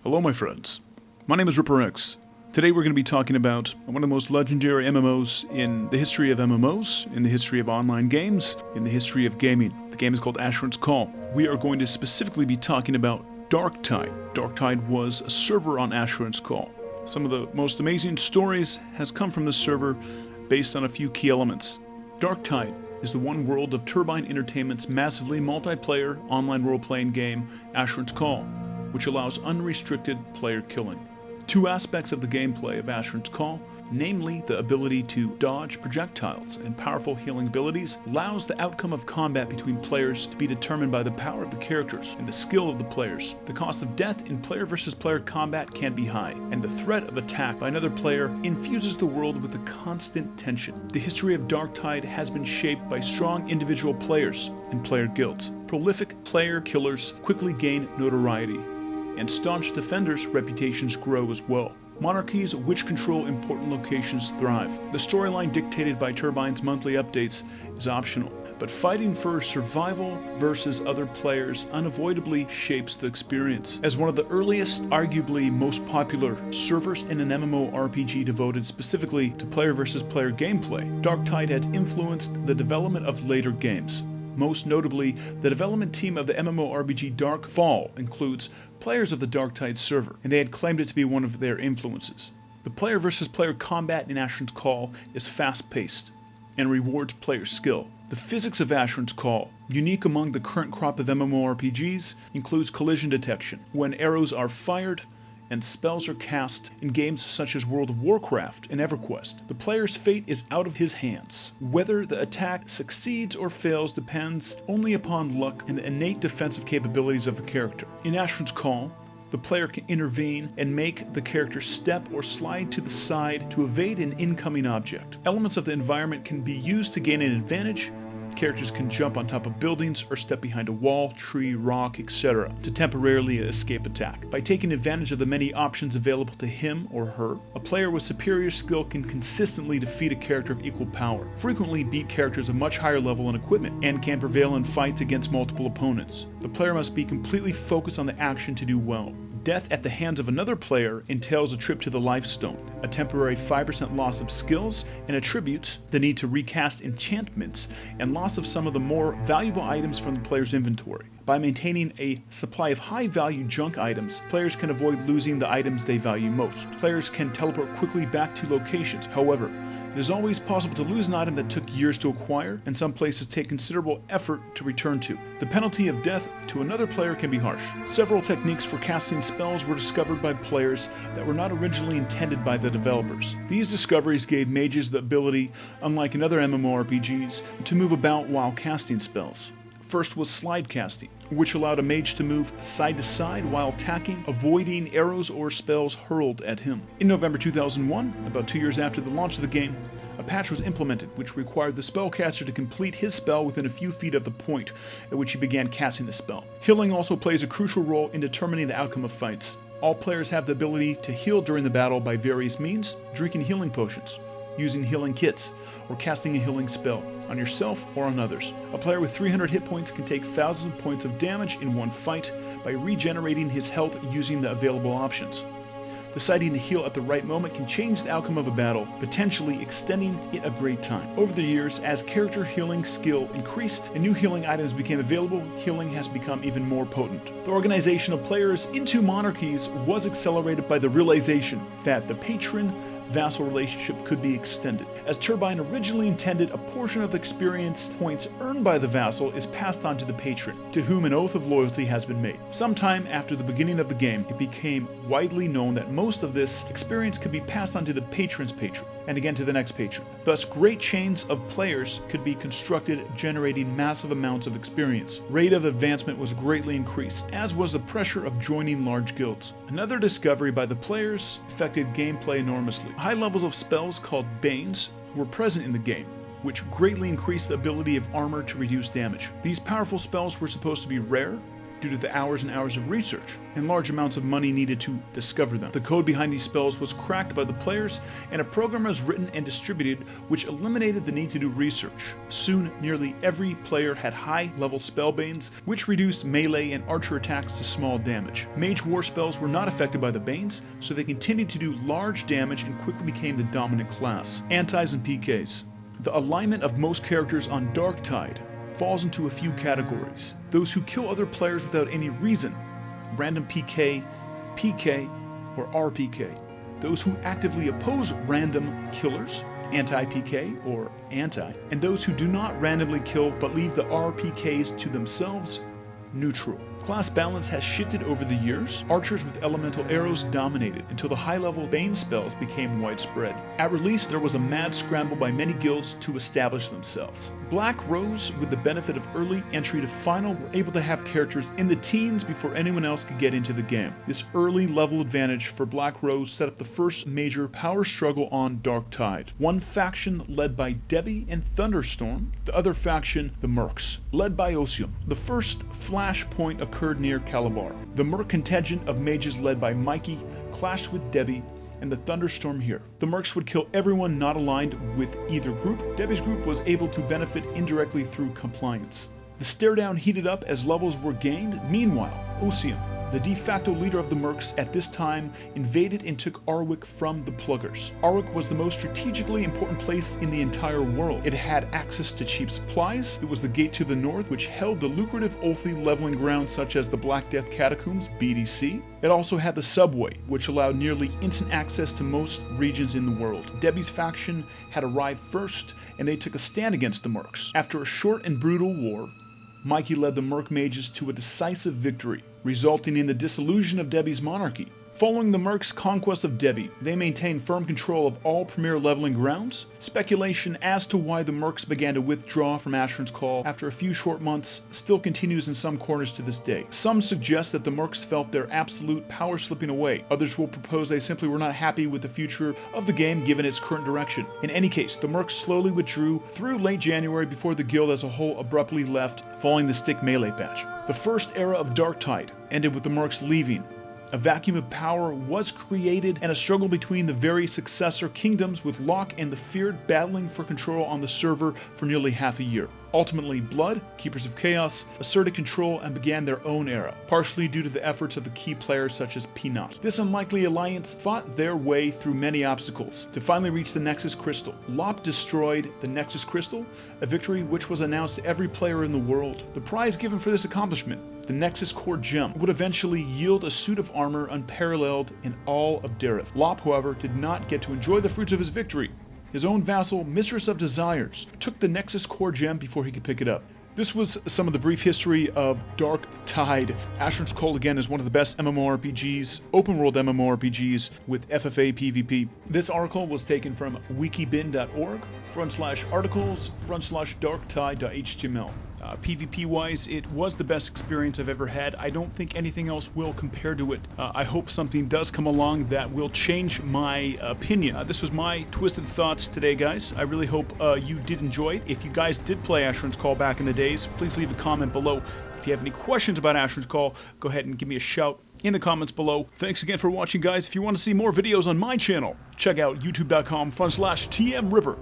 Hello my friends, my name is RipperX. Today we're going to be talking about one of the most legendary MMOs in the history of MMOs, in the history of online games, in the history of gaming. The game is called Asheron's Call. We are going to specifically be talking about Darktide. Darktide was a server on Asheron's Call. Some of the most amazing stories has come from this server based on a few key elements. Darktide is the one world of Turbine Entertainment's massively multiplayer online role-playing game Asheron's Call, which allows unrestricted player killing. Two aspects of the gameplay of Asheron's Call, namely the ability to dodge projectiles and powerful healing abilities, allows the outcome of combat between players to be determined by the power of the characters and the skill of the players. The cost of death in player versus player combat can be high, and the threat of attack by another player infuses the world with a constant tension. The history of Darktide has been shaped by strong individual players and player guilds. Prolific player killers quickly gain notoriety, and staunch defenders' reputations grow as well. Monarchies which control important locations thrive. The storyline dictated by Turbine's monthly updates is optional, but fighting for survival versus other players unavoidably shapes the experience. As one of the earliest, arguably most popular servers in an MMORPG devoted specifically to player versus player gameplay, Darktide has influenced the development of later games. Most notably, the development team of the MMORPG Darkfall includes players of the Darktide Server, and they had claimed it to be one of their influences. The player versus player combat in Asheron's Call is fast-paced and rewards player skill. The physics of Asheron's Call, unique among the current crop of MMORPGs, includes collision detection. When arrows are fired and spells are cast in games such as World of Warcraft and EverQuest, the player's fate is out of his hands. Whether the attack succeeds or fails depends only upon luck and the innate defensive capabilities of the character. In Asheron's Call, the player can intervene and make the character step or slide to the side to evade an incoming object. Elements of the environment can be used to gain an advantage. Characters can jump on top of buildings or step behind a wall, tree, rock, etc. to temporarily escape attack. By taking advantage of the many options available to him or her, a player with superior skill can consistently defeat a character of equal power, frequently beat characters of much higher level and equipment, and can prevail in fights against multiple opponents. The player must be completely focused on the action to do well. Death at the hands of another player entails a trip to the Life Stone, a temporary 5% loss of skills and attributes, the need to recast enchantments, and loss of some of the more valuable items from the player's inventory. By maintaining a supply of high-value junk items, players can avoid losing the items they value most. Players can teleport quickly back to locations. However, it is always possible to lose an item that took years to acquire, and some places take considerable effort to return to. The penalty of death to another player can be harsh. Several techniques for casting spells were discovered by players that were not originally intended by the developers. These discoveries gave mages the ability, unlike in other MMORPGs, to move about while casting spells. First was slide casting, which allowed a mage to move side to side while attacking, avoiding arrows or spells hurled at him. In November 2001, about 2 years after the launch of the game, a patch was implemented which required the spellcaster to complete his spell within a few feet of the point at which he began casting the spell. Healing also plays a crucial role in determining the outcome of fights. All players have the ability to heal during the battle by various means: drinking healing potions, using healing kits, or casting a healing spell on yourself or on others. A player with 300 hit points can take thousands of points of damage in one fight by regenerating his health using the available options. Deciding to heal at the right moment can change the outcome of a battle, potentially extending it a great time. Over the years, as character healing skill increased and new healing items became available, healing has become even more potent. The organization of players into monarchies was accelerated by the realization that the patron-vassal relationship could be extended. As Turbine originally intended, a portion of the experience points earned by the vassal is passed on to the patron, to whom an oath of loyalty has been made. Sometime after the beginning of the game, it became widely known that most of this experience could be passed on to the patron's patron, and again to the next patron. Thus, great chains of players could be constructed, generating massive amounts of experience. Rate of advancement was greatly increased, as was the pressure of joining large guilds. Another discovery by the players affected gameplay enormously. High levels of spells called Banes were present in the game, which greatly increased the ability of armor to reduce damage. These powerful spells were supposed to be rare, due to the hours and hours of research and large amounts of money needed to discover them. The code behind these spells was cracked by the players, and a program was written and distributed which eliminated the need to do research. Soon, nearly every player had high-level spellbanes, which reduced melee and archer attacks to small damage. Mage war spells were not affected by the banes, so they continued to do large damage and quickly became the dominant class. Antis and PKs. The alignment of most characters on Darktide falls into a few categories. Those who kill other players without any reason, random PK, PK, or RPK. Those who actively oppose random killers, anti-PK or anti, and those who do not randomly kill but leave the RPKs to themselves, neutral. Class balance has shifted over the years. Archers with elemental arrows dominated until the high-level bane spells became widespread. At release, there was a mad scramble by many guilds to establish themselves. Black Rose, with the benefit of early entry to Final, were able to have characters in the teens before anyone else could get into the game. This early level advantage for Black Rose set up the first major power struggle on Darktide. One faction led by Debbie and Thunderstorm, the other faction, the Mercs, led by Osium. The first flashpoint occurred near Calabar. The Merc contingent of mages led by Mikey clashed with Debbie and the Thunderstorm here. The Mercs would kill everyone not aligned with either group. Debbie's group was able to benefit indirectly through compliance. The stare-down heated up as levels were gained. Meanwhile, Osium, the de facto leader of the Mercs at this time, invaded and took Arwick from the Pluggers. Arwick was the most strategically important place in the entire world. It had access to cheap supplies. It was the gate to the north, which held the lucrative Ulthi leveling grounds such as the Black Death Catacombs, BDC. It also had the subway, which allowed nearly instant access to most regions in the world. Debbie's faction had arrived first, and they took a stand against the Mercs. After a short and brutal war, Mikey led the Merc mages to a decisive victory, resulting in the dissolution of Debbie's monarchy. Following the Mercs' conquest of Debbie, they maintained firm control of all premier leveling grounds. Speculation as to why the Mercs began to withdraw from Asheron's Call after a few short months still continues in some corners to this day. Some suggest that the Mercs felt their absolute power slipping away. Others will propose they simply were not happy with the future of the game given its current direction. In any case, the Mercs slowly withdrew through late January before the guild as a whole abruptly left following the stick melee patch. The first era of Darktide ended with the Mercs leaving. A vacuum of power was created and a struggle between the various successor kingdoms, with Locke and the Feared battling for control on the server for nearly half a year. Ultimately, Blood, Keepers of Chaos, asserted control and began their own era, partially due to the efforts of the key players such as Peanut. This unlikely alliance fought their way through many obstacles to finally reach the Nexus Crystal. Locke destroyed the Nexus Crystal, a victory which was announced to every player in the world. The prize given for this accomplishment, the Nexus Core Gem, would eventually yield a suit of armor unparalleled in all of Dareth. Lop, however, did not get to enjoy the fruits of his victory. His own vassal, Mistress of Desires, took the Nexus Core Gem before he could pick it up. This was some of the brief history of Darktide. Asheron's Call, again, is one of the best MMORPGs, open-world MMORPGs with FFA PvP. This article was taken from wikibin.org/articles/darktide.html. PvP-wise, it was the best experience I've ever had. I don't think anything else will compare to it. I hope something does come along that will change my opinion. This was my twisted thoughts today, guys. I really hope you did enjoy it. If you guys did play Asheron's Call back in the days, please leave a comment below. If you have any questions about Asheron's Call, go ahead and give me a shout in the comments below. Thanks again for watching, guys. If you want to see more videos on my channel, check out youtube.com/TMRipper.